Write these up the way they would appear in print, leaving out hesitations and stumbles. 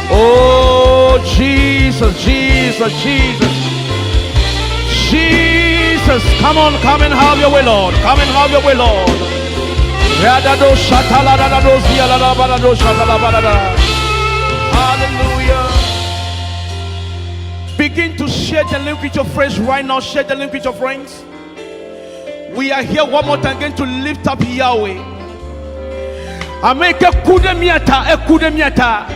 Oh, Jesus, Jesus, Jesus. Jesus, come on, come and have your way, Lord. Come and have your way, Lord. Hallelujah. Begin to share the link with your friends right now. Share the link with your friends. We are here one more time again to lift up Yahweh. Ameke kudemiata, ekudemiata.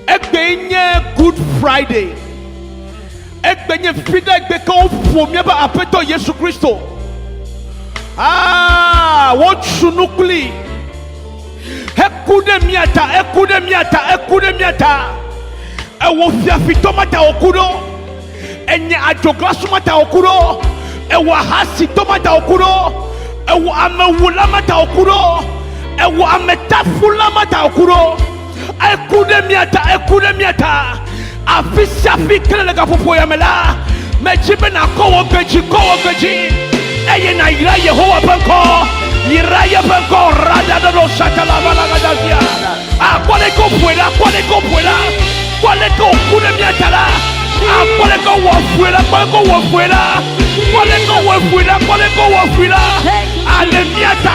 Ekbenye Good Friday. Ekbenye Frida ekbeka ofomyeba apeto Yesu Kristo. What shunukli? Ekudemiata, ekudemiata, ekudemiata. Ewo fiafitomata okudo. Enye ajoglasumata okudo. Ewo hasitomata okudo. Ewo amewulamata okudo. Ewo ametafulama okuro. Ekudemiata. Afisa fikele gapopo yamela. Mechibe na kowo beji. Eye na ira Yehowa benko. Ira benko rada do shatala balagazia. Kwale ko pueda. Kwale ko kudemiata la. Kwale ko wafuela. Kwale ko wafuela. Alemiata.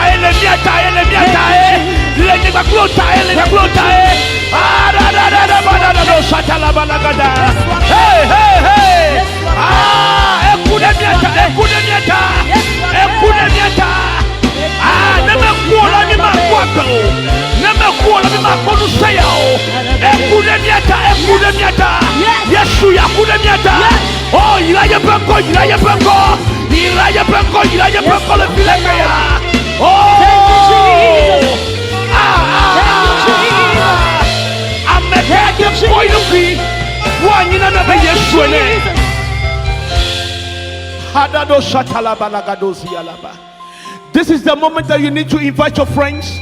Let me close. Hey. Ekudemiata. Never kuola mi makonu seya. Ekudemiata. Yesu ya kudemiata. Oh, Iraye benko. Le filekaya. Oh, this is the moment that you need to invite your friends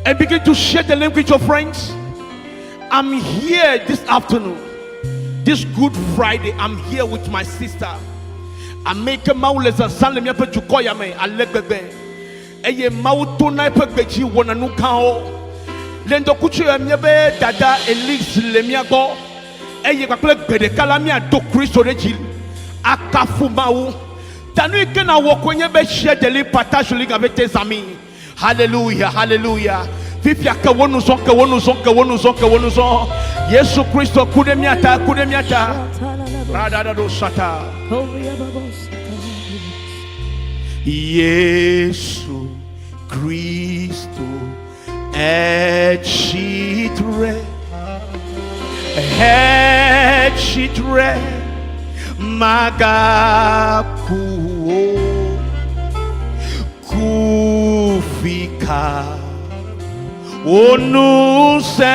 and begin to share the link with your friends. I'm here this afternoon, this Good Friday. I'm here with my sister. I make a maules and send me up to Koyame. I let the Eye Mautuna Peji Wananukao. Lendo Kuchu Miabe Dada Elix Lemiago. Eye Kakle Bede Kalamia do Christo Regil. Akafumau. Tanu Kena Wakwenya share the lip partage link avec tes amis. Hallelujah. Fifia Kawonu son. Yesu Christo Kudemiata. Rada do Shata. Yesu Christo Echitre Magakuo Kufika Onusele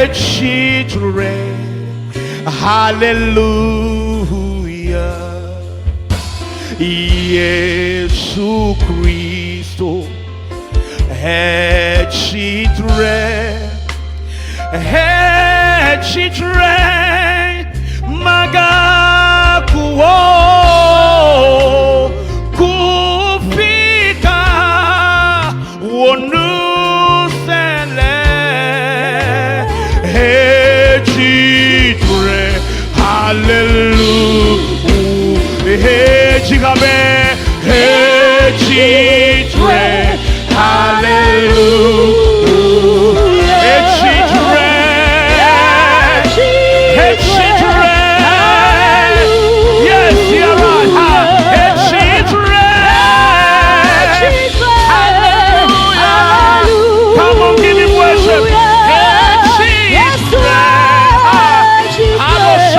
Echitre. Hallelujah. Yesu Christo Echitre Magakuo Kufika Onusele Echitre. Hallelujah. Jigabe Echitre. Hallelujah. Echitre. Yes, you're right. Echitre. Hallelujah. Come on, give him worship. Echitre. Hallelujah.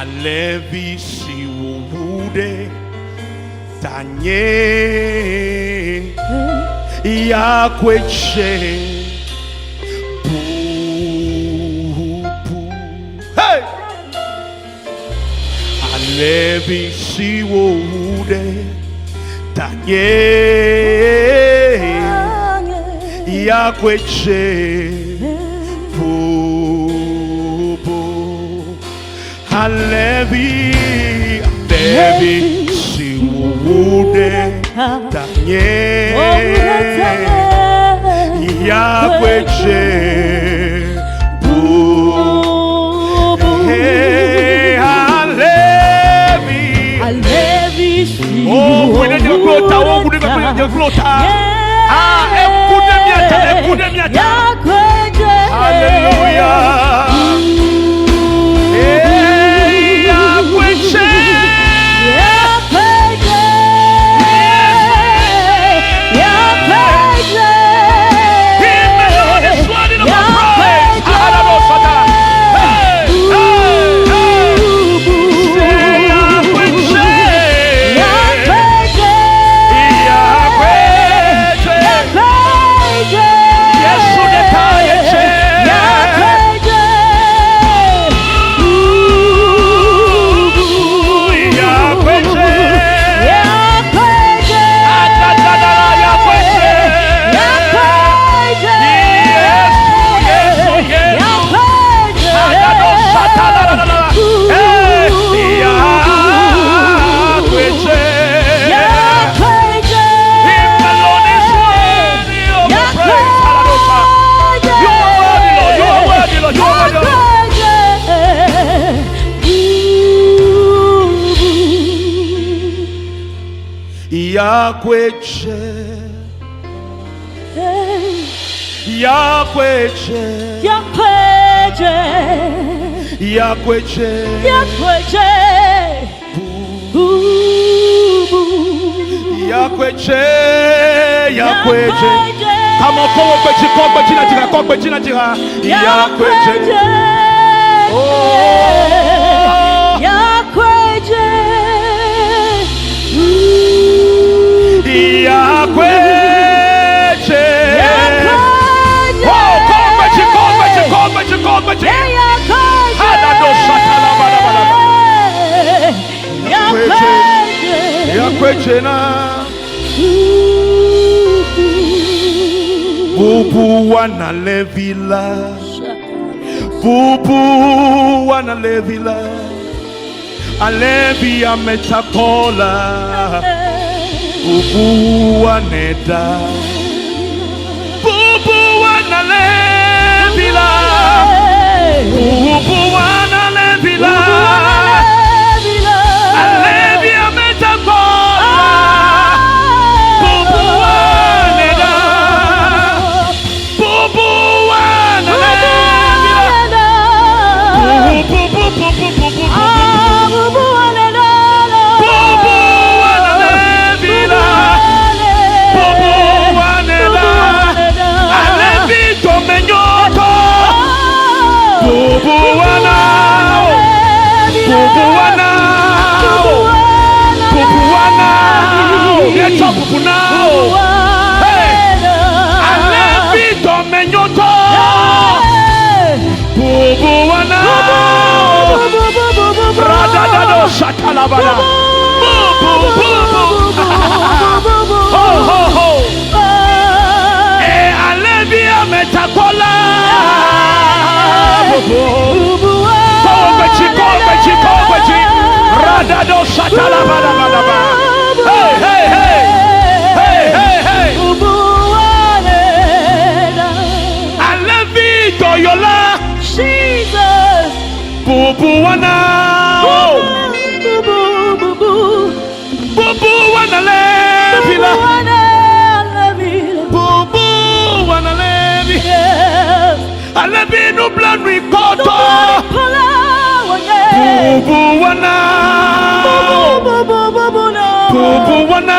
Alevi siwude tanye yakweche hey Alevi siwude tanye yakweche Alevi siwude tanye yakweche Alevi oh kuna glota oh kuna glota ekudemiata hallelujah Yakweche Yakweche Yakweche Yakweche Yakweche Yakweche Yakweche Come on, Yakweche Oh Yakweche Yakweche oh Yakweche Yakweche na Bubu wana levila Bubu wana levila Alevi ametakola Bubu waneda Bubu wana levila Bubu wana levila Alevi ametakola Bubu waneda Bubu wana levila Bubu Bubu wana Bubu wana levila Bubu wana levi Alevi no plan recordo Bubu wana Bubu wana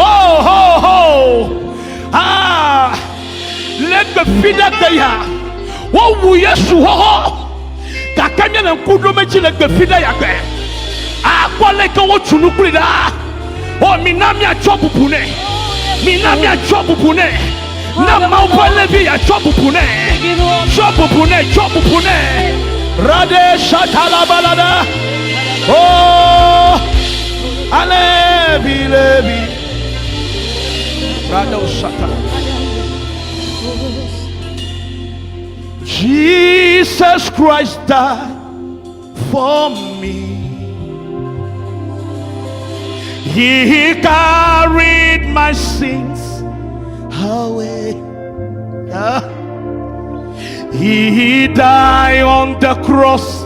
Oh ho ho Ah let me feed up there What will Yesu ho? Kakanya na kudo mechi le gbefida ya gbe. Akwale kan wo tunu kurida. O minami a chobu pune. Minami a chobu pune. Na maupale vi a chobu pune. Chobu pune, chobu pune. Rade shatala balada. Oh, alevi levi. Rado shatala. Jesus Christ died for me. He carried my sins away. He died on the cross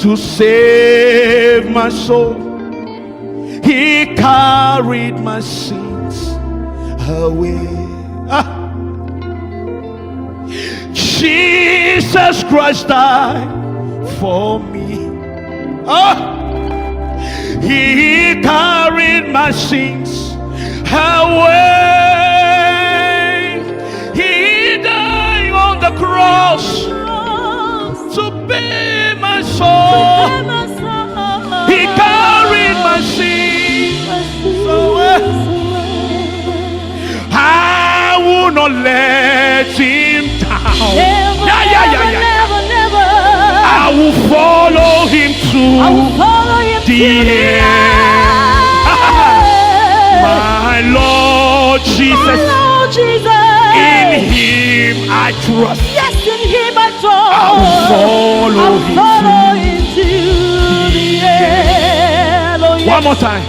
to save my soul. He carried my sins away. Jesus Christ died for me. He carried my sins away. He died on the cross to pay my soul. He carried my sins away. I will not let him down. Never. I will follow him to the end. My Lord Jesus. In him I trust. Yes, in him I trust. I will follow him to the end. Oh, yes. One more time.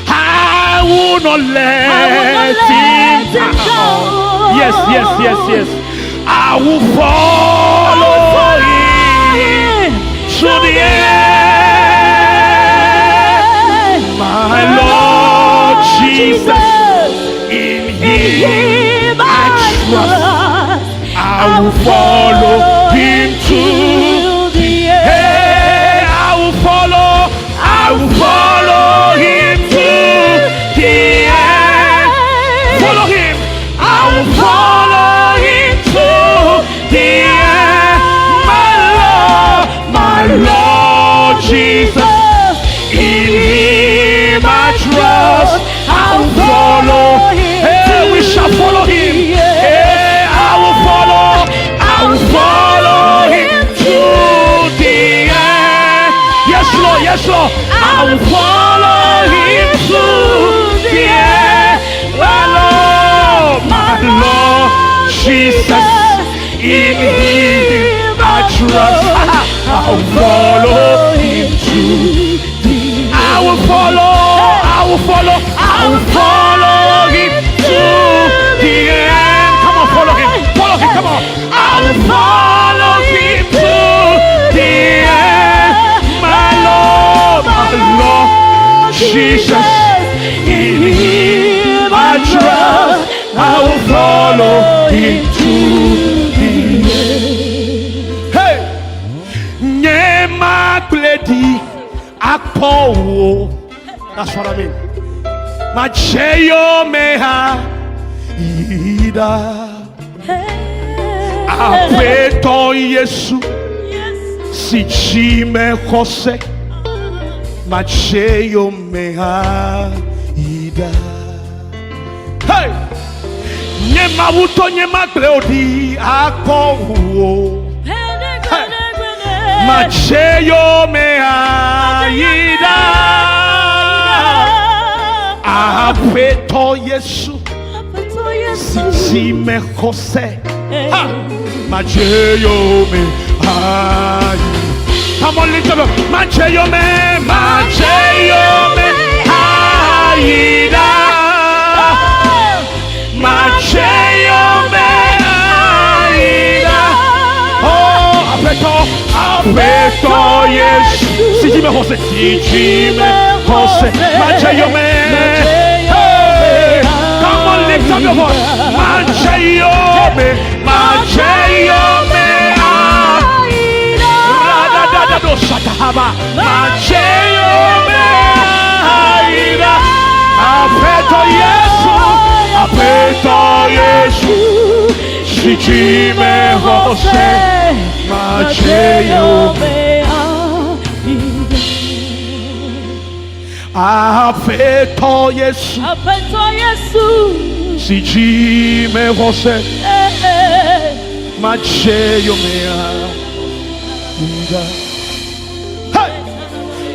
I will not let him down. Yes. I will follow him to the end. My Lord Jesus, in him I trust. I will follow him to the end. I will follow him to the end. Follow him. I will follow him to the end. My Lord Jesus, in him I trust. I will follow him. Hey, we shall follow him. Hey, I will follow him to the end. Yes, Lord. I will follow him to the end. My Lord Jesus, in him I trust. I will follow him to the end. I will follow him to the end. Come on, follow him, come on. I will follow him to the end. My Lord Jesus, in him I trust. I will follow him to the end. Hey, Nyema Gledi Akpo. That's what I mean. Macheyo meha ida. Apeto Yesu si chime kose. Macheyo meha ida. Hey, nyema wuto nyema Gledi Akpo. Macheyo meha ida. Apeto Yesu si me Jose. Macheyo me ayi. Come on, lift up. Macheyo me ayida. Macheyo me ayida. Oh, apeto Yesu si me Jose. Macheyo me. Come on, lift up your voice. Macheyo me Radadado Shatahaba. Macheyo me aida. Apeto Yesu Sijime Jose Macheyo Afeto Yesu Sijime Jose Macheyo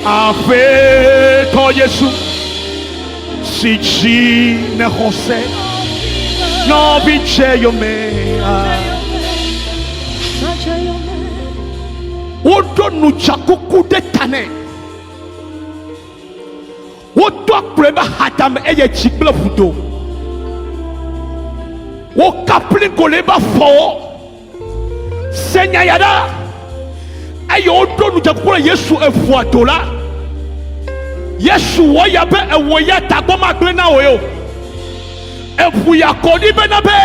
Afeto Yesu Sijime Jose No Macheyo Wodo nuchakuku de tane Wodo akreba hatam eye chikbla fudo Wo kapli koleba fo Senya yada Ayo wodo nuchakuku Yesu efu adola Yesu woya be ewoya tagboma gbe na oyo Efu yakoni be na be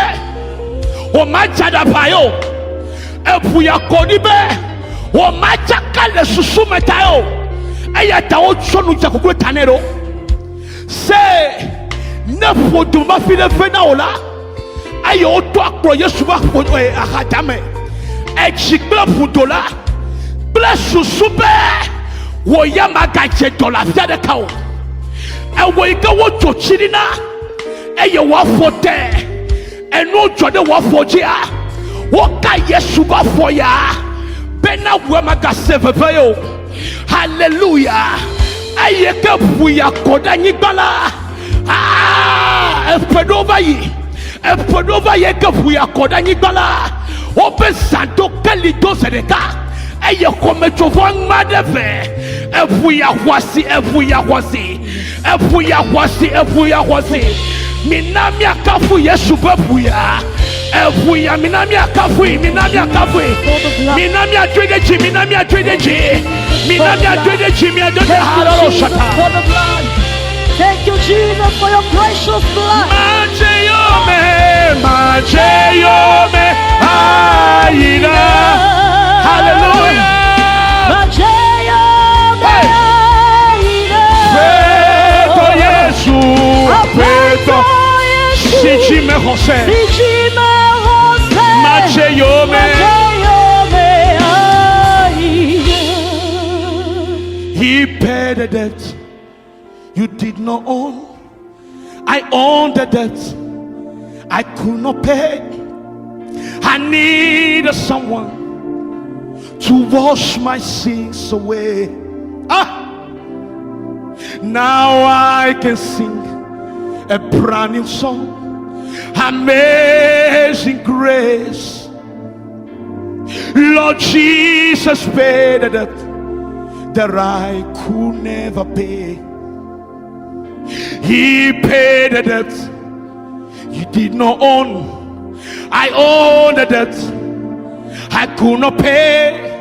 O majada payo Efu yakoni be O majaka le susu metayo Ayata o chonu chakukule tanero Se Nefo duma file fena ola Ayo oto akro Yesu ba akadame Echikbla fudola Ble susu be Wo yamaga dola fiade kao Ewo ike wo jochirina Eye wafote Eno jode wafojia Woka Yesu ba foya Bena wemaga seveveyo Hallelujah Ayeke buya koda nyigbala Efedova yeke buya koda nyigbala Ope santo kelito sedeka Eye kome chovon madeve Ebuya wasi Minami akafu Yesu bebuya Ebuya minami akafu Minami atwedeji Minami atwedeji Mi adonde hararo shata Thank you, Jesus, for your precious blood. Majeyome Aina Hallelujah Majeyome Feto Yesu Feto Sijime Jose Majeyome He paid the debt you did not own. I owned the debt I could not pay. I need someone to wash my sins away. Now I can sing a brand new song. Amazing grace. Lord Jesus paid the debt that I could never pay. He paid the debt you did not own. I own the debt I could not pay.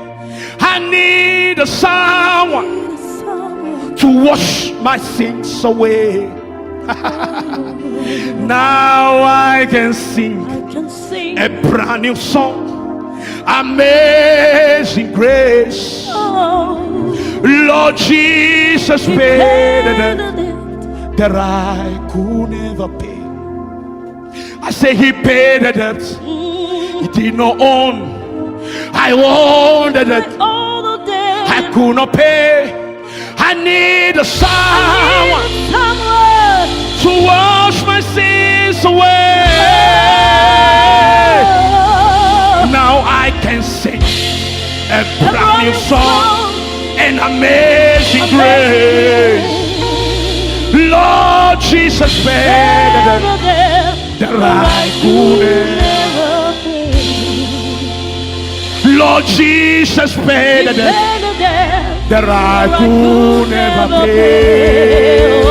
I need someone to wash my sins away. Now I can sing a brand new song. Amazing grace. Lord Jesus paid the debt that I could never pay. I say he paid the debt he did not own. I own the debt I could not pay. I need someone to wash my sins away. Now I can sing a brand new song, an amazing grace. Lord Jesus paid the debt that I could never. Lord Jesus paid the debt that I could never pay.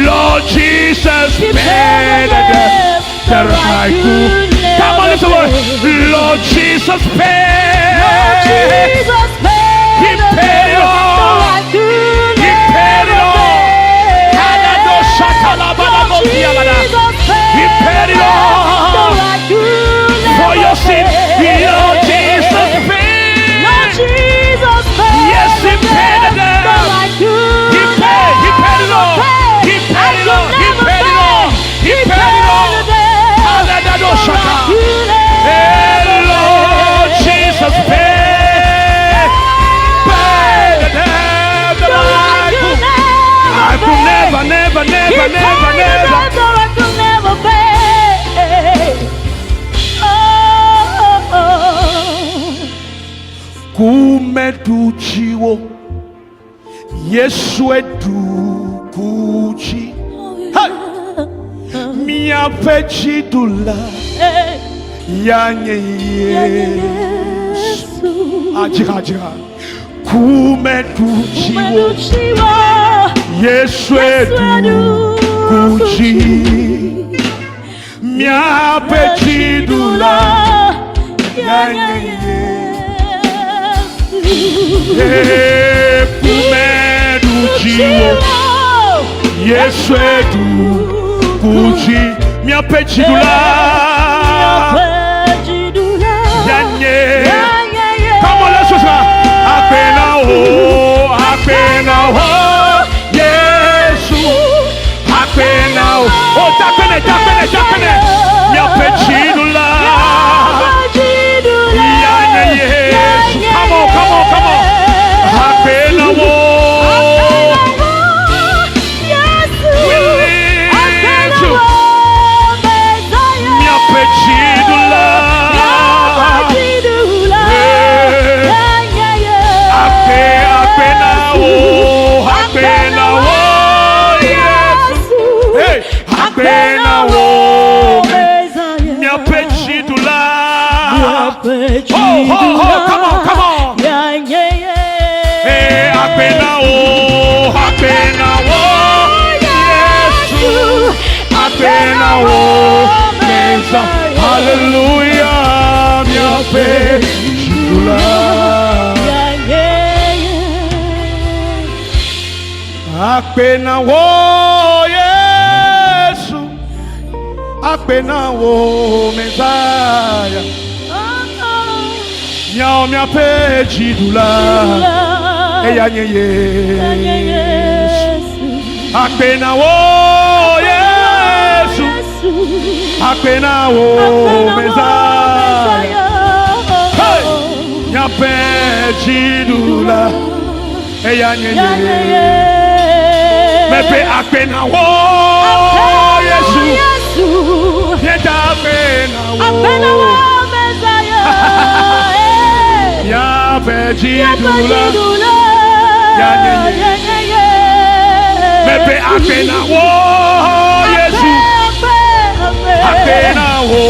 Lord Jesus paid the debt that I could. Come on, listen, Lord Jesus paid. He paid it all. He paid it all. He paid it all for your sin. Lord Jesus paid. Yes, he paid the debt. He paid it all. He paid it all. He paid it all. He paid it all. kumetuchiwo Yesu edu kuchi miapechidula yanye Yesu ajira kumetuchiwo Yesu edu kuchi miapechidula yanye kumetuchiwo Yesu edu kuchi miapechidula yanye. Come on, let's just apena oh Yesu apena oh tapene miapechidula yanye Yesu. Come on apena oh come on. Hey, apena oh, Yesu, apena oh, mesa, hallelujah, mi apechidula. Apena oh, Yesu, apena oh, Messiah. Nyao mi apechidula eyanye Yesu apena wo Yesu apena wo Messiah mi apechidula eyanye mepe apena wo Yesu yeta apena wo ya pechidula mepe apena wo Yesu apena wo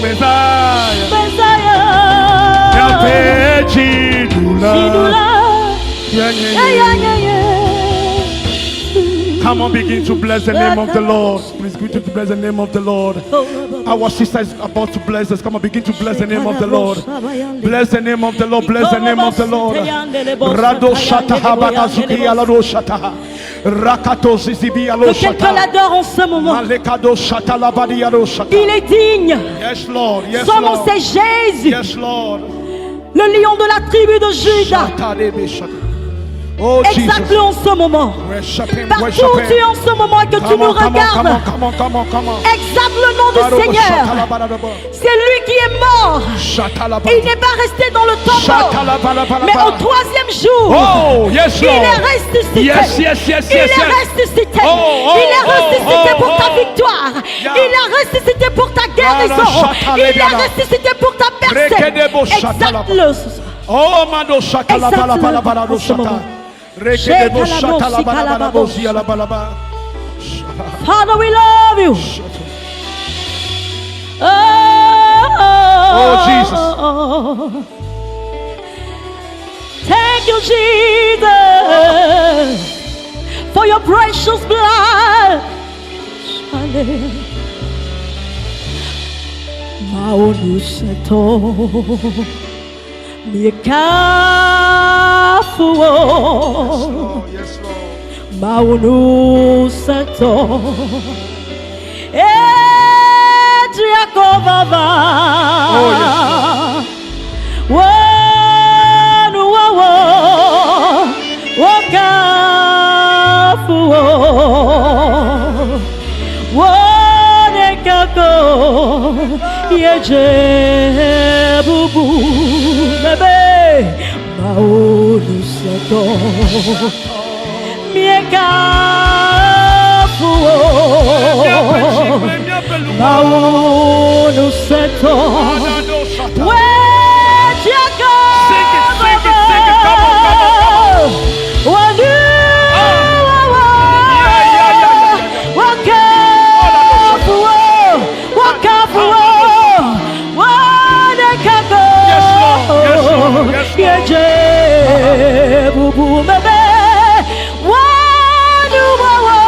Messiah ya pechidula. Come on, begin to bless the name of the Lord. Please begin to bless the name of the Lord. Our sister is about to bless us. Come on, begin to bless the name of the Lord. Bless the name of the Lord. Bless the name of the Lord. Rado shata habata zuki alado shata. Rakato zizibi alo shata. Quelqu'un l'adore en ce moment. Malekado shata labadi alo shata. Il est digne. Yes, Lord. Yes, Son nom Lord. c'est Jésus. Yes, Lord. Le lion de la tribu de Juda. Oh, exalte-le en ce moment. Partout où tu es en ce moment et que tu nous regardes, exalte le nom du Seigneur. C'est lui qui est mort. Et il n'est pas resté dans le tombeau, mais au troisième jour, il est ressuscité. Il est ressuscité. Il est ressuscité pour ta victoire. Il est ressuscité pour ta guérison. Il est ressuscité pour ta percée. Exalte-le ce soir. Oh, mando shaka la bala bala bala do shaka. Reke de shaka la bala bala do zia la bala bala. Father, we love you. Oh, Jesus. Thank you, Jesus, for your precious blood. Miekafuo Maunu Santo Ediakovava Wanu wawo Wakafuo Wanekako Yejebubu Bebe Maunu Santo Miekafuo Maunu Santo Wediakovava yeje bubu mebe wanu wawa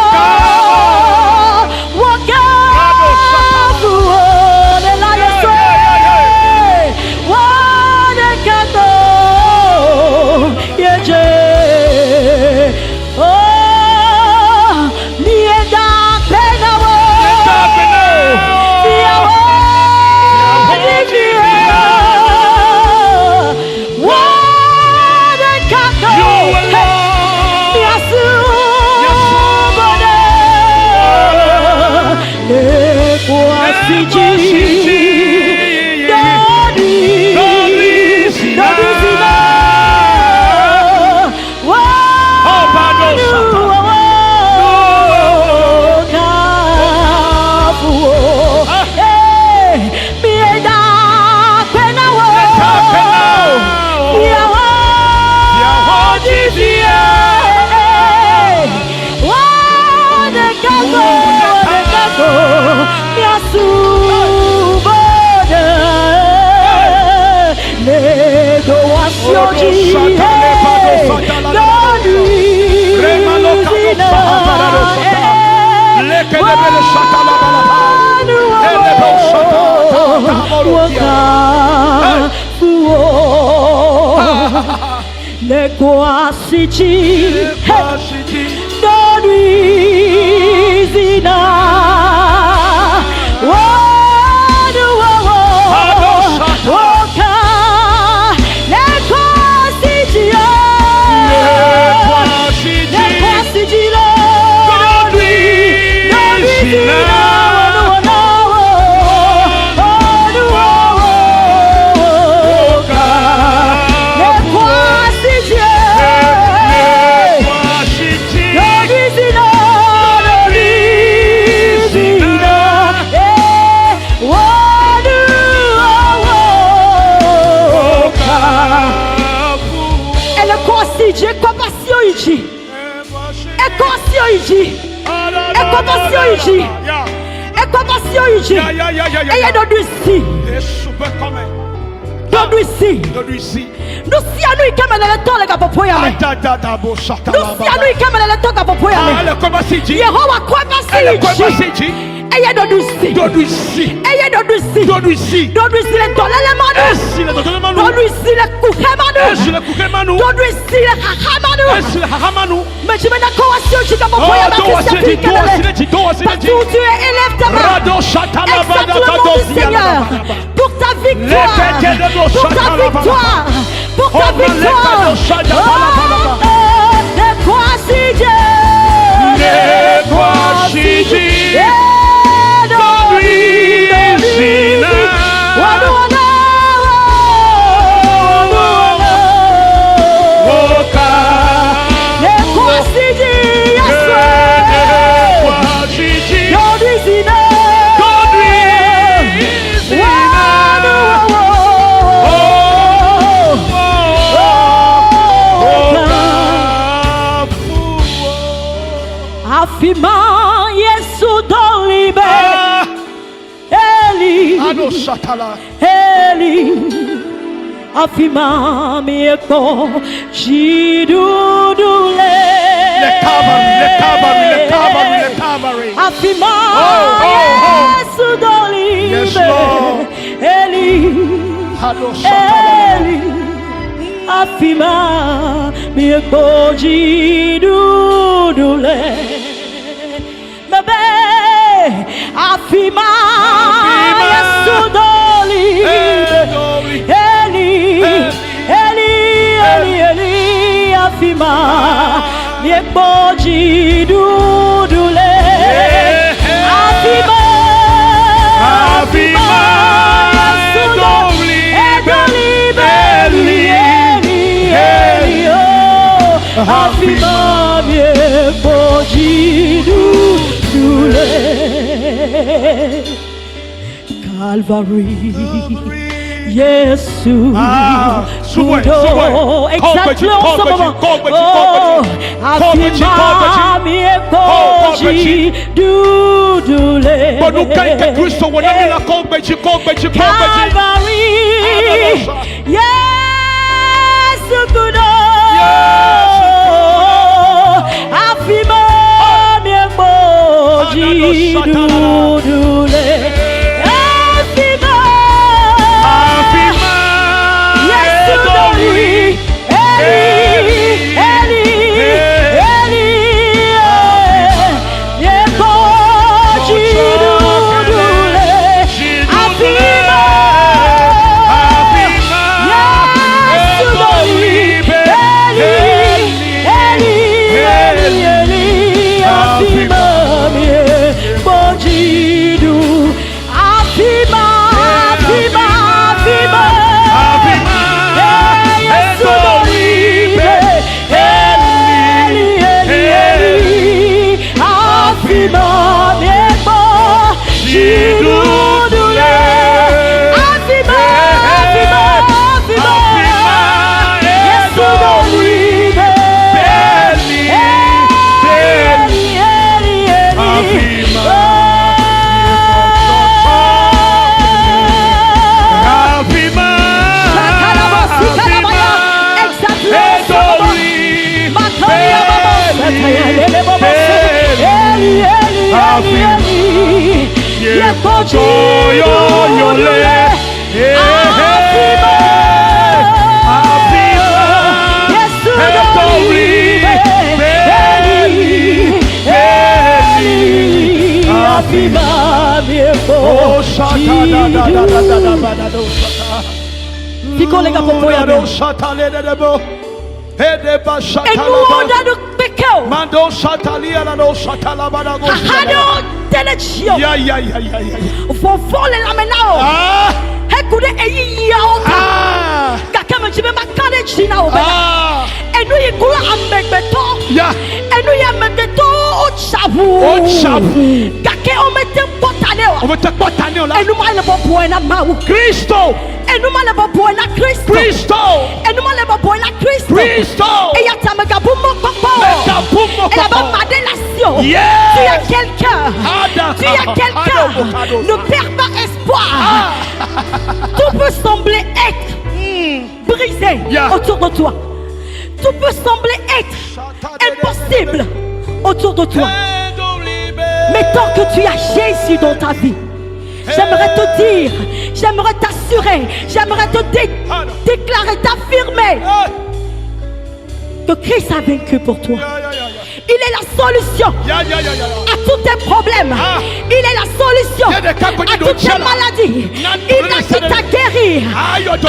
waka buo de la yeso wane kato yeje oh nienda penawo le quasiti dorizina pour ta victoire, pour ta victoire, pour ta victoire. Afima Yesu dolibe Eli Eli Afima mieko jidudule Le Calvary Afima Yesu dolibe Eli Eli Afima mieko jidudule Afima Yesu doli Eli Eli Eli Eli Afima miekboji dudule Afima Afima Yesu doli Eli Eli Eli Afima miekboji dudule Calvary, Yesu, exactement en ce moment. Afima miekoji dudule. Calvary, yes. Ficou legal para apoiar. E nous on a nos péchés. Mando Satalia la no Satala Badago. Hado Tenechio. Ya. For falling amenao. Hekude eyi ya oka. Kaka me jibe makane china oba. Enu yikula ambebeto. Ya. Enu ya mebeto ochavu. Kake omete potaneo. Enu male bobuena mau. Cristo. Enu male bobuena Cristo. Enu male bobuena Cristo. Et ya tamega bumo popo. Et là-bas madélation. Tu as quelqu'un. Tu as quelqu'un. Ne perds pas espoir. Tout peut sembler être brisé autour de toi. Tout peut sembler être impossible autour de toi. Mais tant que tu as Jésus dans ta vie, j'aimerais te dire, j'aimerais t'assurer, j'aimerais te déclarer, t'affirmer que Christ a vaincu pour toi. Il est la solution à tous tes problèmes. Il est la solution à toutes tes maladies. Il a dit à guérir à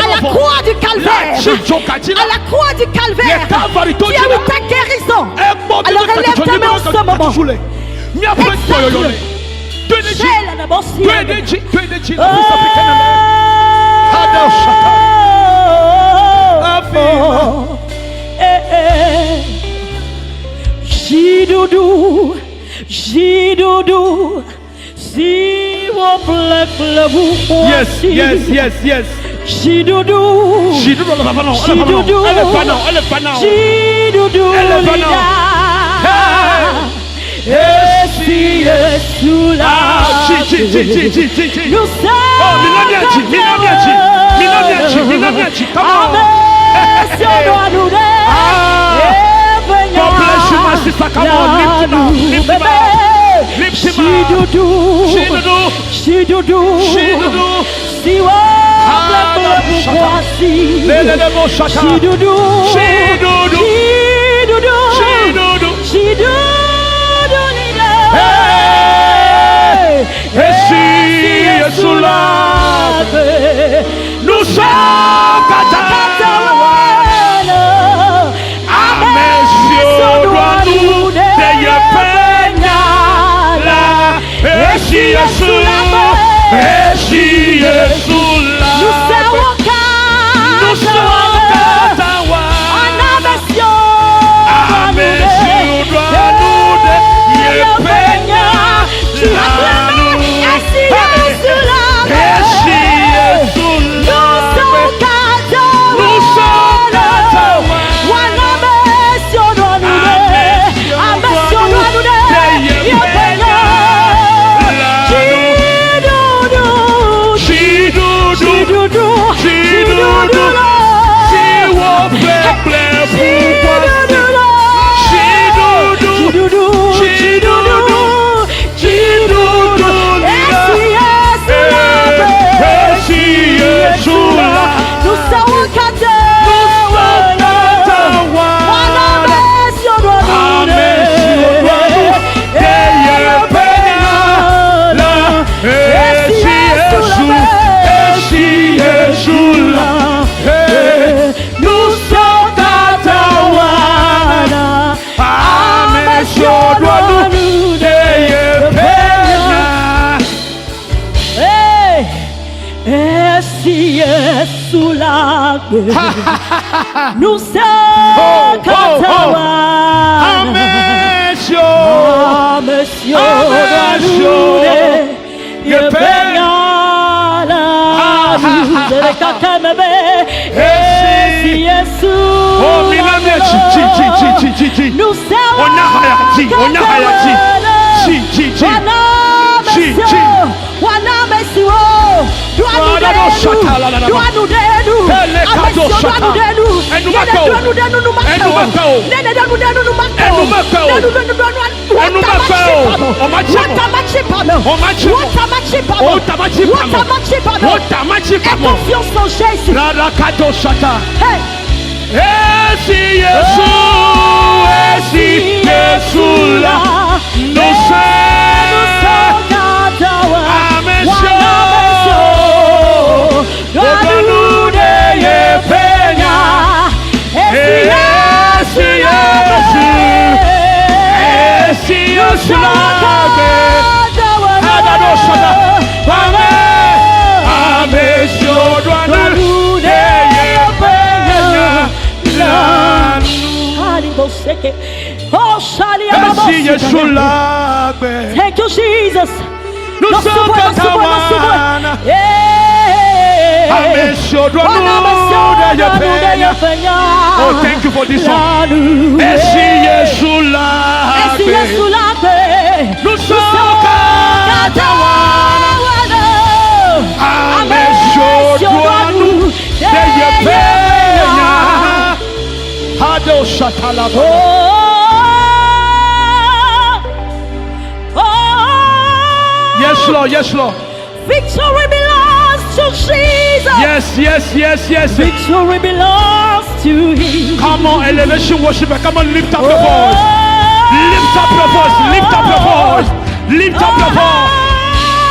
la croix du calvaire. À la croix du calvaire. Tu as eu ta guérison. Alors élève ta main en ce moment. Jidoudou, si vous plaît, vous Yes. Jidoudou, sous la nous nous sommes confiance en Jésus. Esi Yesu la no se amesho odonu de ye penya Esi Yesu la adado shada amesho odonu de ye penya. Oh, thank you, Jesus. Oh, thank you for this song. Yes, Lord, yes, Lord. Victory belongs to Jesus. Yes. Victory belongs to Him. Come on, elevation worshiper. Come on, lift up your voice. Lift up your voice. Lift up your voice. Lift up your voice.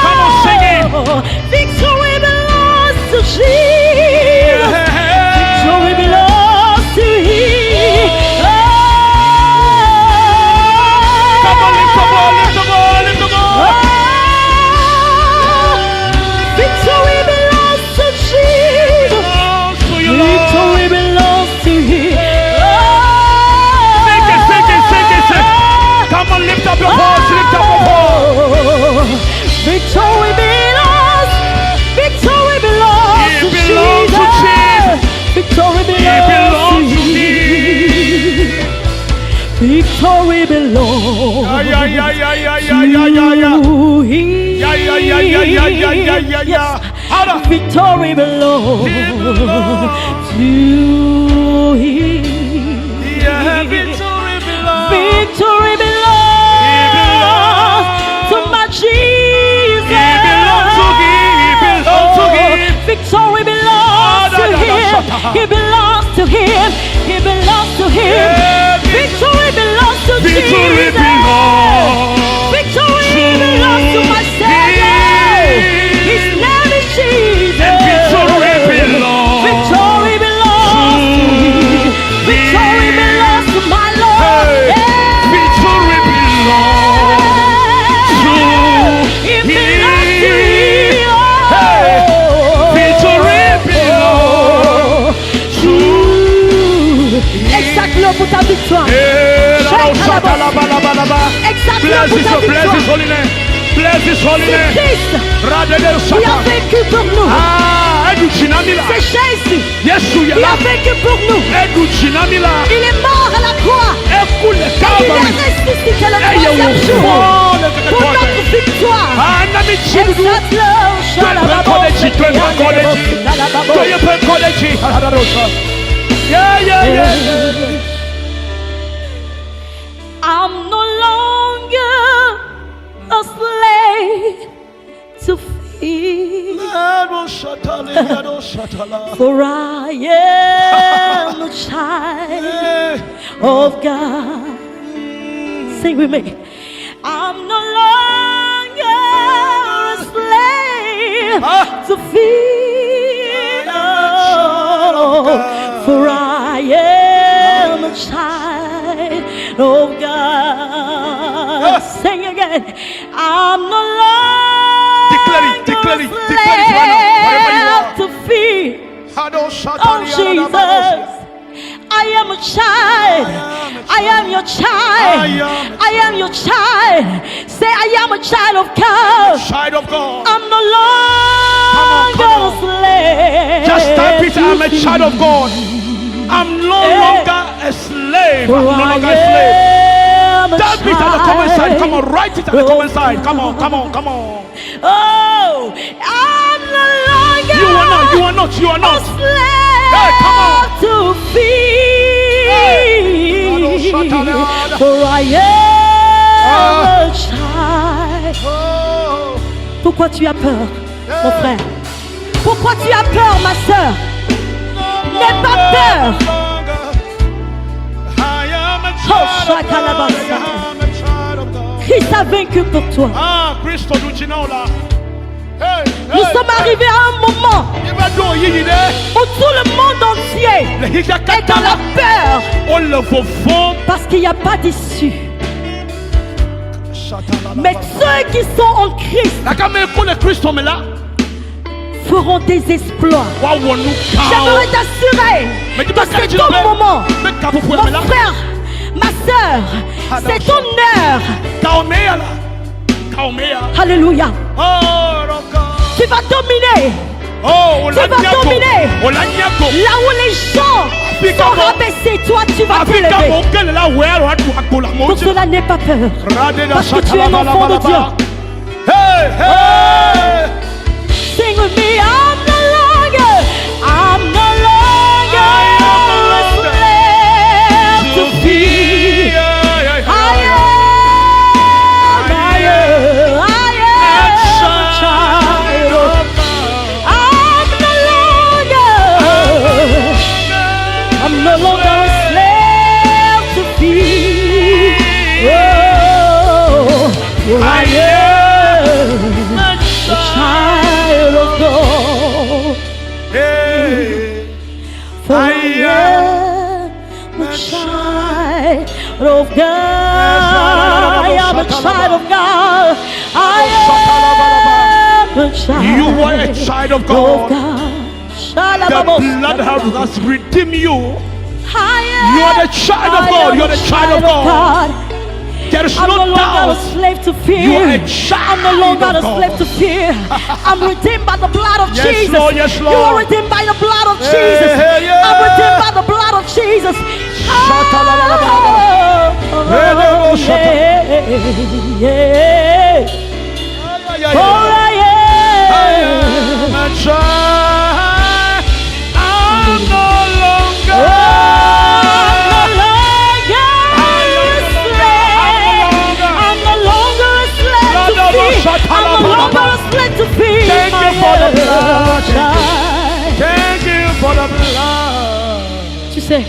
Come on, sing it. Victory belongs to Jesus. Victory belongs to Him. Come on, lift up, lift up, lift up. Victory belongs to Jesus. Victory belongs to Him. Sing it. Come on, lift up your voice, lift up your voice. Victory belongs It to belongs to Jesus. Jesus. Victory It belongs to Him. Victory belongs Yeah. to Him. Yeah. Harder. Victory belongs to Him. Yeah, victory belongs. Victory belongs to my Jesus. It belongs to Him. It belongs to Him. Victory belongs to Him. It belongs to Him. It belongs to Him. Yeah, Victory belongs to victory Jesus. belongs. Victory belongs to my Savior. His name is Jesus. And victory belongs. Victory belongs to Him. Victory belongs to my Lord. Hey, Yeah. victory belongs to It Him. belongs to Him. Hey, victory belongs to Exacte-le pour ta victoire. Bless His holy name. Bless His holy name. Christ qui a vécu pour nous. C'est Jésus qui a vécu pour nous. Il est mort à la croix. Et il est ressuscité le troisième jour pour notre victoire. I'm no longer a slave to fear, for I am a child of God. Sing with me. I'm no longer a slave to fear, for I am a child of God. Sing again. I'm no longer Declare it a right now, wherever you are. slave to fear. Oh Jesus, I am a child. I am your child. I am your child. Say I am a child of God. Child of God. I'm no longer a slave. Just type it. I'm a child of God. I'm no longer a slave. I'm no longer a slave. Type it at the comment side. Come on, write it at the comment side. Come on. Oh, I'm no longer You are not. a slave. Hey, come on. to fear, for I am a child. Pourquoi tu as peur, mon frère? Pourquoi tu as peur, ma soeur? N'aie pas peur. Oh, Shakalabasa. Christ a vaincu pour toi. Nous sommes arrivés à un moment où tout le monde entier est dans la peur parce qu'il n'y a pas d'issue. Mais ceux qui sont en Christ feront des exploits. J'aimerais t'assurer que c'est ton moment, mon frère, ma soeur, c'est ton heure. Alléluia. Tu vas dominer. Tu vas dominer. Là où les gens sont rabaissés, toi tu vas t'élever. Pour cela, n'aie pas peur. Parce que tu es l'enfant de Dieu. Sing with me, I'm no longer a slave to fear. I am a child. I'm no longer a slave to fear. Oh, I am a child of God. For I am a child of God. I am a child of God. I am a child. You are a child of God. The blood has redeemed you. You are the child of God. You are the child of God. There is I'm no longer doubt. a slave to fear. You are a child I'm no longer a of God. slave to fear. I'm redeemed by the blood of Yes, Jesus. Lord, yes, Lord. You are redeemed by the blood of Hey, Jesus. hey, yeah. I'm redeemed by the blood of Jesus. Oh, yeah. For I am a child. I'm no longer. I'm no longer a slave to fear. Thank you for the blood. Thank you for the blood. Tu sais,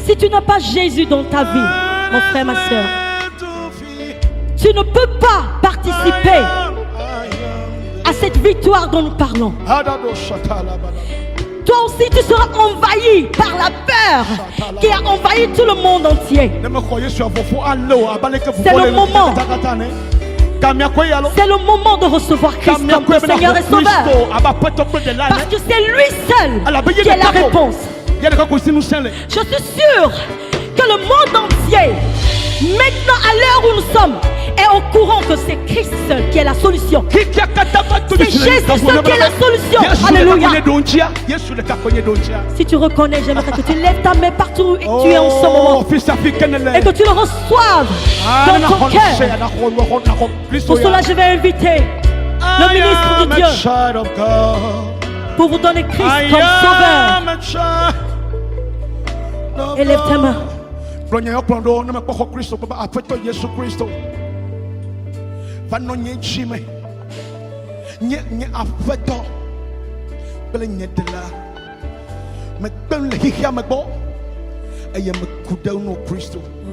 si tu n'as pas Jésus dans ta vie, mon frère, ma soeur, tu ne peux pas participer à cette victoire dont nous parlons. Toi aussi, tu seras envahi par la peur qui a envahi tout le monde entier. C'est le moment. C'est le moment de recevoir Christ comme ton Seigneur et Sauveur. Parce que c'est lui seul qui est la réponse. Je suis sûr que le monde entier, maintenant à l'heure où nous sommes, est au courant que c'est Christ seul qui est la solution. C'est Jésus seul qui est la solution. Alléluia. Si tu reconnais, j'aimerais que tu lèves ta main partout où tu es en ce moment et que tu le reçoives dans ton cœur. Pour cela, je vais inviter le ministre de Dieu pour vous donner Christ comme sauveur. Élève ta main. Oh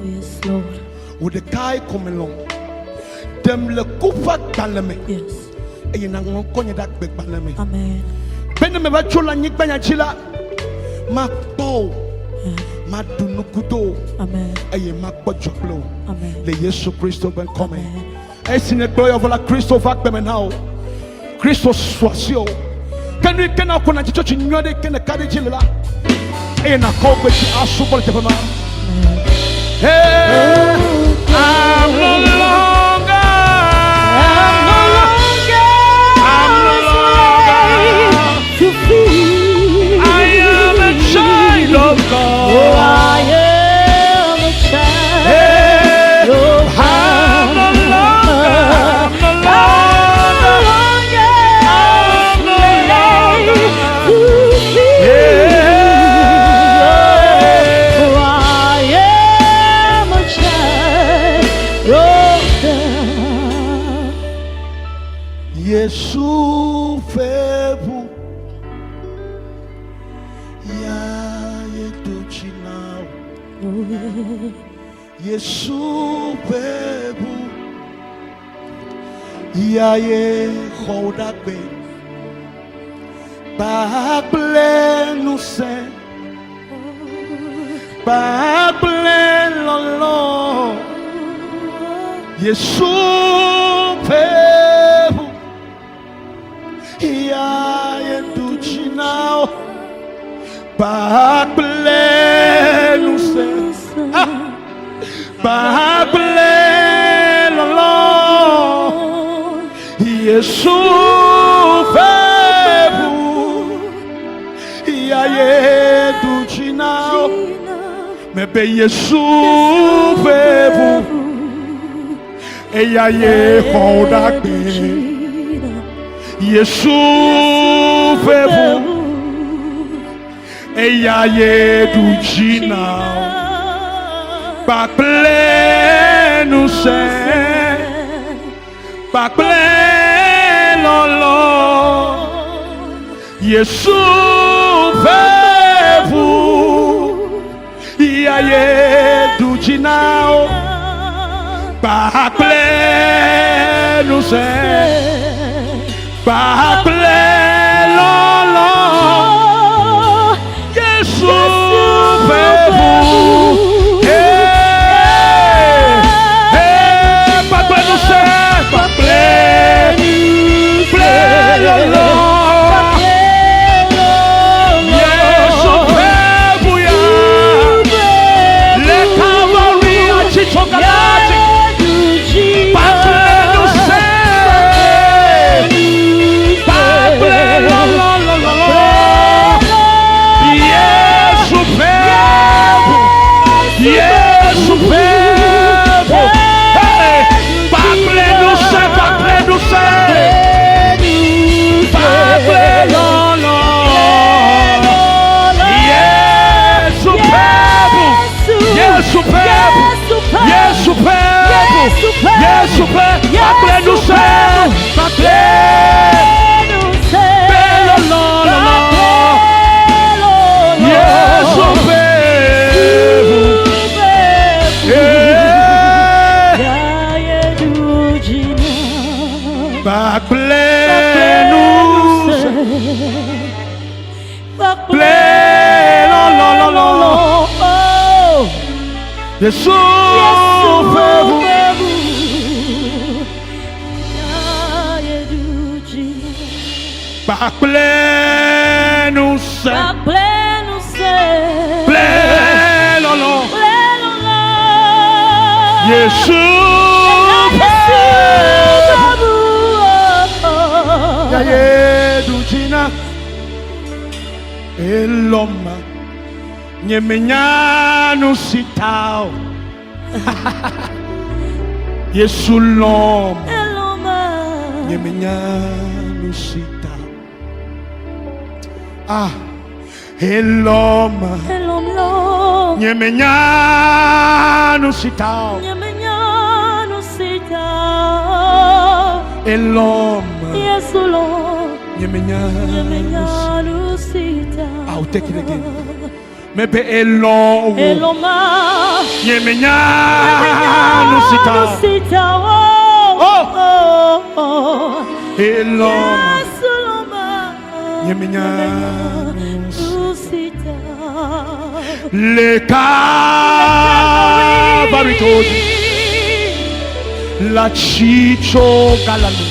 yes, Lord. With the guy coming along, them le coupa galame. Yes. Et il n'a pas that big balame. Amen. Ben me va chola ni banya chila. Ma po, ma dunukudo. Amen. Et ma bojoblo. Amen. Le Yesu Christo ben come. Et si ne gloire voilà Christo va ben now. Christo swasio. Can we can akona chicho nyode ken kade chila. Et na ko be asubo te pama. Hey, I'm no longer to fear. I am a child of God. Oh, I am a child of God. I'm no longer I'm no longer to Yesu bebu ya ye hodakbe bagle nuse bagle lolo Yesu bebu ya ye duchinao bagle nuse bagle lolo Yesu febu ya ye duchinao mebe Yesu febu ya ye hodakbe Yesu febu ya ye duchinao bagle nuse bagle lolo Yesu febu ya ye duchinao bagle nuse bagle lolo Yesu febu bagle nuse bagle lolo Yesu febu ya le Calvary achitokalati bagle nuse bagle lolo Yesu febu Yesu febu bagle nuse bagle lolo Yesu febu Yesu febu Yesu febu Yesu febu bagle nuse bagle lolo Yesu febu bagle nuse bagle lolo Yesu febu bagle nuse bagle lolo Yesu febu ya ye duchina eloma nyemenyanu sitao Yesu loma nyemenyanu sitao eloma nyemenyanu sitao eloma nyemenyanu sitao I'll take it again. Maybe eloma nyemenyanu sitao eloma nyemenyanu sitao le Calvary la chicho galanu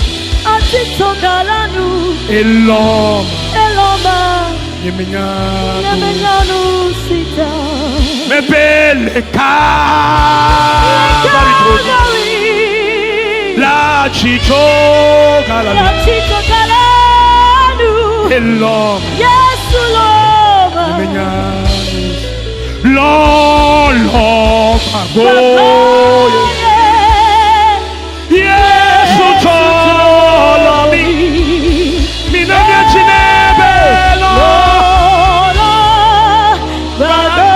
eloma nyemenyanu sitao maybe le Calvary la chicho galanu eloma nyemenyanu lolo pago Yesu tolomi minanya chinebe lolo pago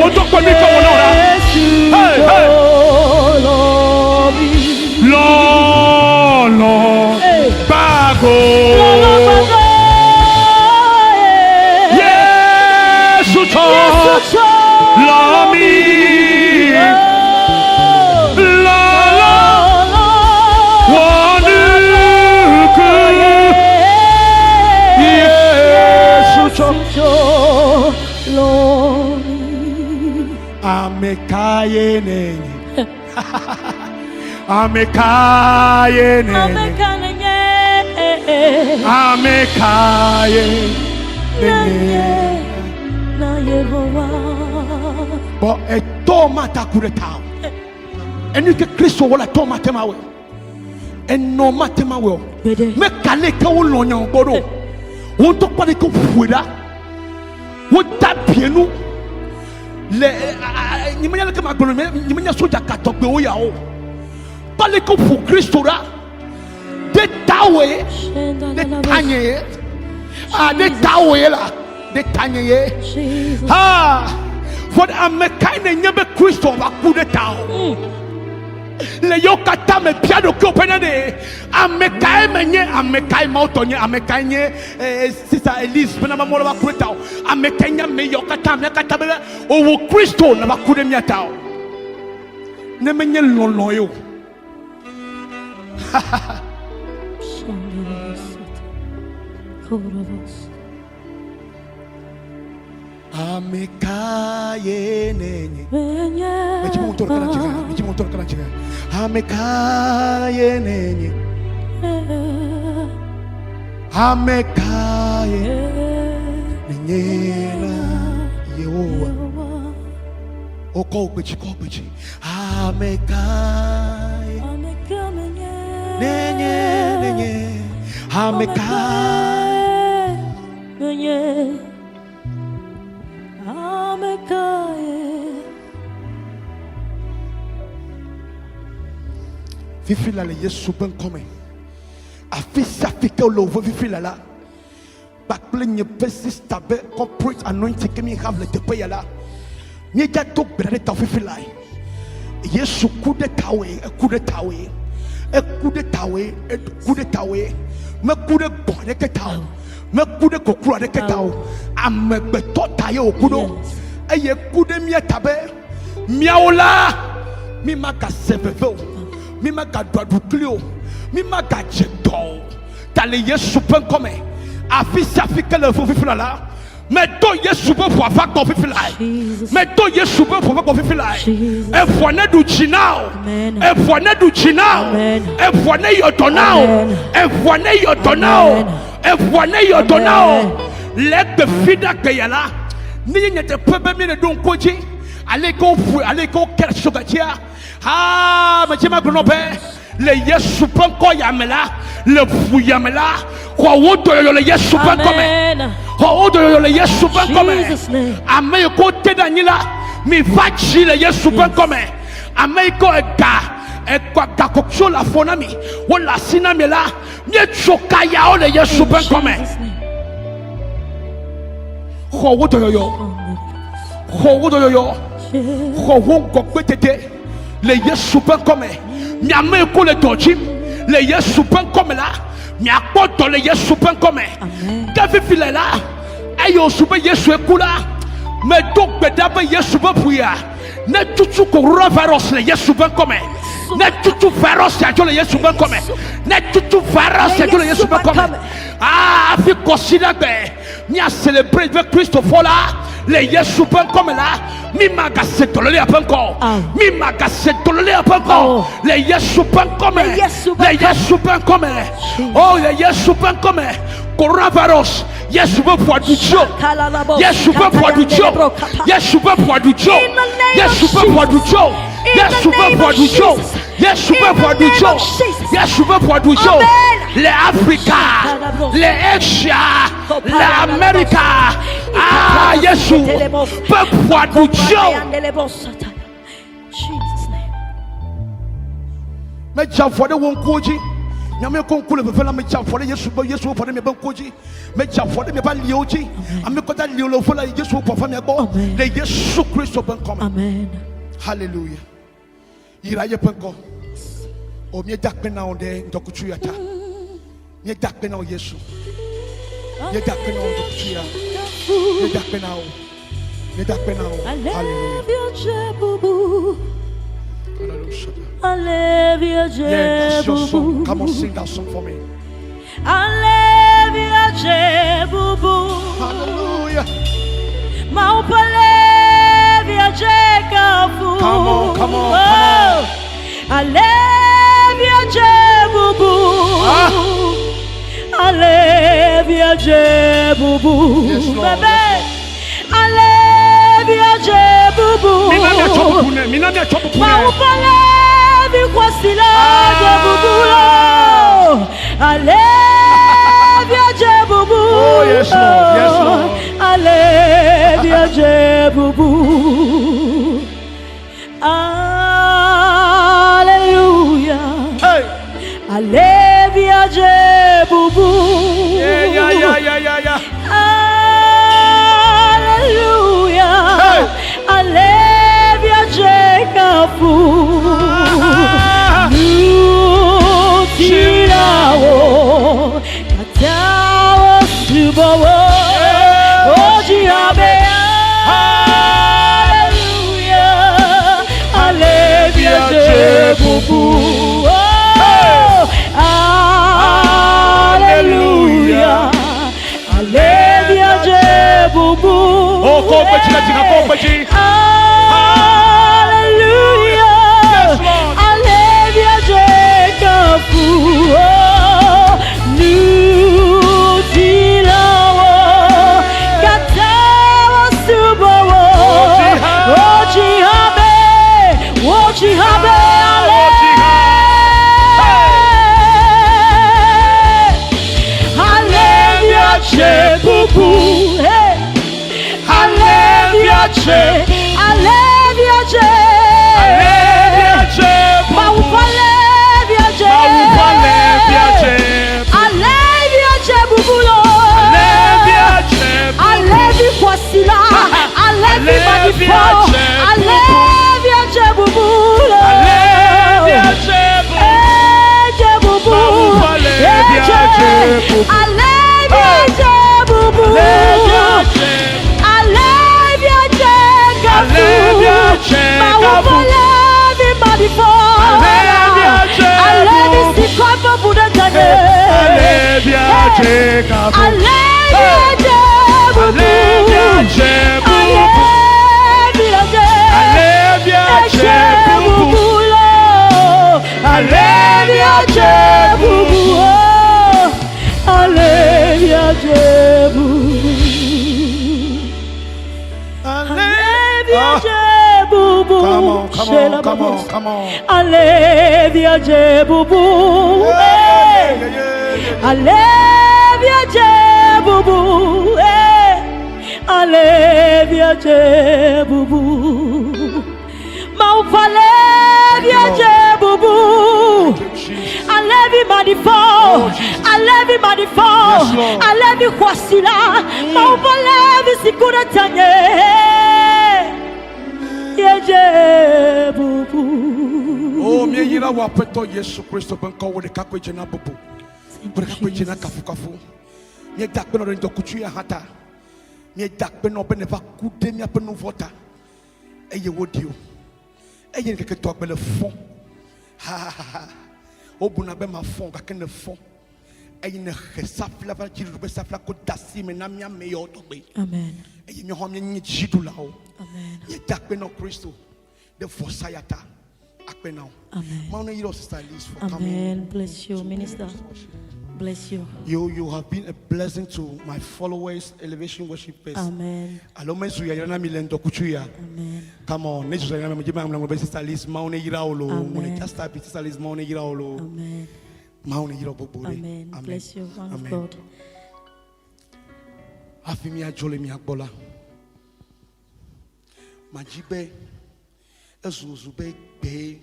wotokwe mika wonora lolo pago Amekayene. Amekayene. Amekayene. But a tomata kureta. And you get Christo wala tomata mawe. And no matema will. Make Kaleka will on your boro. Won't talk about the fuida. What that piano? You may look at my brother, you may not so that cat of the way out. Palico for Christora. The Tawe, the Tanya, the Tawela, the Tanya. Ah, for I'm a kind of never Christo, I put it down. Le yokata me piano kopenade amekai menye amekai mautonye amekanye sister Elise bena mamola bakureta amekanya me yokata me kata be o Kristo na bakure miata ne menye lolo yo amekaye nenye mechi motor kana chiga amekaye nenye amekaye nenye yehowa oko pechi amekaye nenye amekaye nenye Fifi la le Yesu ben come. Afisa fika lovo fifi la la. Bakple nye pesi stabe corporate anointing que me have le tepe ya la. Nye ja tok brade ta fifi la. Yesu coup de tawe, coup de tawe. Me coup de bonne que tawe. Me coup de kokura de que tawe. Amegbe tota ye okudo. Eye coup de mia tabe. Miaola. Mi maka sevevo. Mi maga doadu clio, mi maga jedo. Tale Yesu pen come. Afisa fika le fo fifila la. Me do Yesu pen pour avoir ton fifila. Me do Yesu pen pour avoir ton fifila. E fone du chinao. E fone du chinao. E fone yotonao. E fone yotonao. E fone yotonao. Let the fida kayala. Ni nyete pebe mi ne don koji. Allez go quel chogatia. Ah, mais tu m'as gronopé. Le Yesu pen ko yamela. Le fou yamela. Kwa wodo yo le Yesu pen come. Kwa wodo yo le Yesu pen come. Ame ko te danila. Mi fachi le Yesu pen come. Ame ko ega. Ekwa gakokso la fonami. Wala sinami la. Mie choka ya o le Yesu pen come. Kwa wodo yo. Kwa wodo yo. Le Yesu pen comme mi ame ko le doji le Yesu pen comme là mi akpoto le Yesu pen comme kafi file la ayo sube Yesu ekula me do gbeda be Yesu be puya ne tutu coronavirus le Yesu pen comme ne tutu virus ya le Yesu pen comme ne tutu virus ya le Yesu pen comme ah fi consider be mi a célébrer avec Christophe là le Yesu pen comme là mi magase tolole apanko mi magase tolole apanko le Yesu pen comme le Yesu pen comme oh le Yesu pen comme coronavirus Yesu be pour du Dieu Yesu be pour du Dieu Yesu be pour du Dieu Yesu be pour du Dieu Yesu be pour du Dieu Yesu be pour du Dieu Yesu be pour du Dieu les Africa les Asia l'Amérique ah Yesu be pour du Dieu me jafode won koji nyame konkule be fela me jafode Yesu be Yesu for me ben koji me jafode me ba lioji ame kota liolo fola Yesu for me go le Yesu Christ ben come amen hallelujah ira ye penko o mi dakpe na onde ndokutu yata mi dakpe na Yesu mi dakpe na ndokutu ya mi dakpe na o mi dakpe na o hallelujah Alléluia, yeah, that's your song. Come on, sing that song for me. Alléluia, Jéboubou. Hallelujah. Allévia Jebubu. Allévia Jebubu. Bébé. Allévia Jebubu. Maupalevi kwa sila Jebubu. Allévia Jebubu. Oh, yes, Lord. Yes, Lord. Allévia Jebubu. Alléluia. Hey. Allévia Jebubu. Yeah. Alléluia. Hey. Allévia Jebubu. Nous tirao. Katao subawo. Ojiabe. Allévia Jebubu. Alléluia. Allévia Jebubu. Oh, Alléluia. Allévia Jebubu. Nous tirons. Katao subawo. Ojiabe. Ojiabe. Allévia Jebubu. Allévia Jebubu. Allévia Jebubu. Allévia Jebubu. Allévia Jebubu. Allévia Kwasila. Allévia Madifo. Allévia Jebubu. Allévia Jebubu. Allévia Jebubu. Allévia Jebubu. Allévia Jebubu. Allévia Madifo. Allévia Sikopo Budagane. Allévia Jebubu. Allévia Jebubu. Allévia Jebubu. Allévia Jebubu. Allévia Jebubu. Allévia Jebubu. Allévia Jebubu. Come on. Allévia Jebubu. Allévia Jebubu. Allévia Jebubu. Allévia Jebubu. Allévia Madifo. Allévia Madifo. Allévia Kwasila. Allévia Sikura Tanye. Jebubu. Oh, me yira wa peto Yesu Kristo benko wo de kakwe jena bobo. Wo de kakwe jena kafu. Me dakpe no ndo kutu ya hata. Me dakpe no be ne va kude me apenu vota. Eye wodio. Eye nkeke to akbe le fond. Ha. Obuna be ma fond ka ken le fond. Eye ne resafla va jiru be safla ko dasi me na mia me yo to be. Amen. Eye me ho me nyi jidula o. Amen. Ye dakpe no Kristo. The forsayata. Amen. Amen. Bless you, Minister. Bless you. You have been a blessing to my followers, Elevation Worshipers. Amen. Amen. Come on. Amen. Amen. Bless you, one of God. Afimia jole mi agbola. Majibe ezuzube be.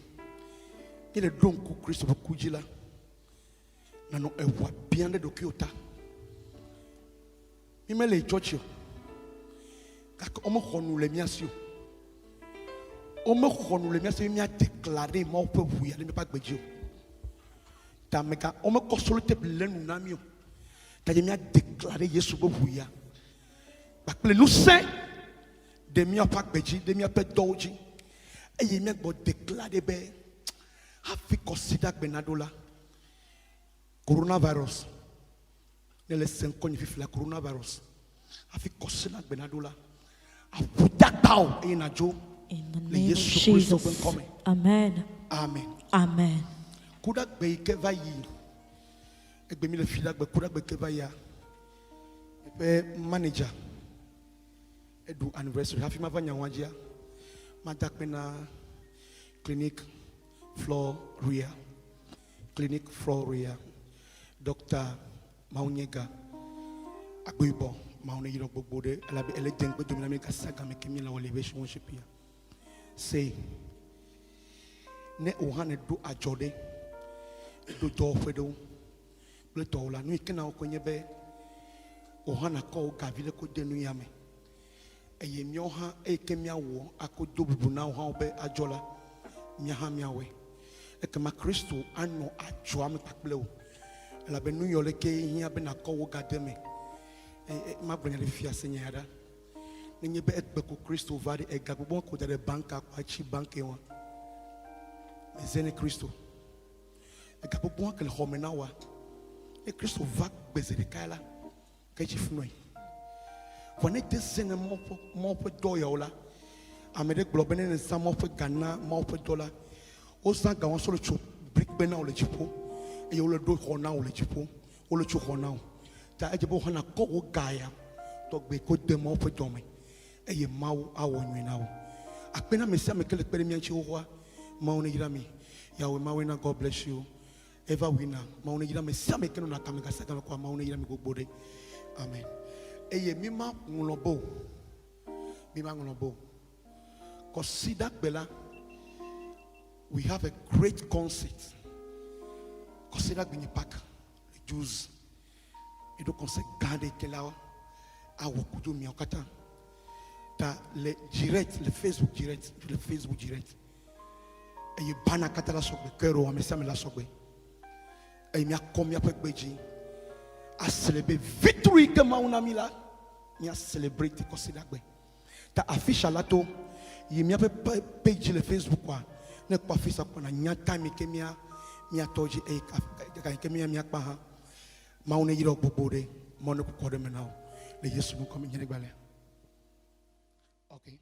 Ile donku Kristo kujila. Na no ewa biande do kiota. Mimele church. Kaka omo khonu le miasio. Omo khonu le miasio mi a déclarer mo pe wuya le mi pa gbeji o. Ta meka omo kosolite blenu na mi o. Ta je mi a déclarer Yesu bo wuya. Ba ple nous saint de mi a pa gbeji, de mi a pe doji. E ye mi gbo déclarer be have consider benadola coronavirus. Ne le 5 ans vif la coronavirus. Have consider benadola. In the name of Jesus. Amen. Amen. Amen. Kudak be keva yi. Egbe mi le fidak be kudak be keva ya. Manager. Edu anniversary. Hafi ma vanya wajia. Madak na clinic Floria. Clinic Floria. Dr. Maunyega. Agbibo. Maune yiro bode. Alabi ele jengbe domina me kasaga me kimi la elevation worship ya. Say. Ne ohane do ajode. Do fedo. Le tola. Nui kena okonyebe. Ohana ko gavile ko denu yame. Eye mioha ekemia wo akodo bubu na ho be ajola miaha miawe ekema Kristo ano ajoa me pakpleo la be nu yole ke hia be na ko wo gademe ma brenya le fia senyada nenye be ekbe ko Kristo vade e gagbo ko de banka kwa chi banke wa ezene Kristo e gagbo ko le homena wa e Kristo va bezere kala ke chi funoi when it is in a more doyola, I made a global and some of Ghana, more dollar. Also, I want to brick knowledge. You will do knowledge. All you now. Tajabo Hana Ko Gaia, talk be good them more for Domi. A mau our now. I pena me some experiment you Mauna Yami. Yahweh Mawina, God bless you. Ever winner, Mauna Yami, some cannot come a second of Mauna Yami go body. Amen. Eye mima ngulobo. Cause Bella, we have a great concert. Cause that when you pack the Jews, you don't concert garde kelao. Awo kudu miokata. Ta le direct, le Facebook direct. Eye bana katala sokbe kero amesame la sokbe. Eye mi akomi apek beji. A celebrate victory que maunamila ni a celebrate considérable ta affiche à lato y mi a page le Facebook quoi ne pas faire ça pour na nyata mi kemia mi atoji e ka kemia mi akpa ha maune yiro bobode mo ne ko de menao le yesu mo ko mi nyere gbale. Okay.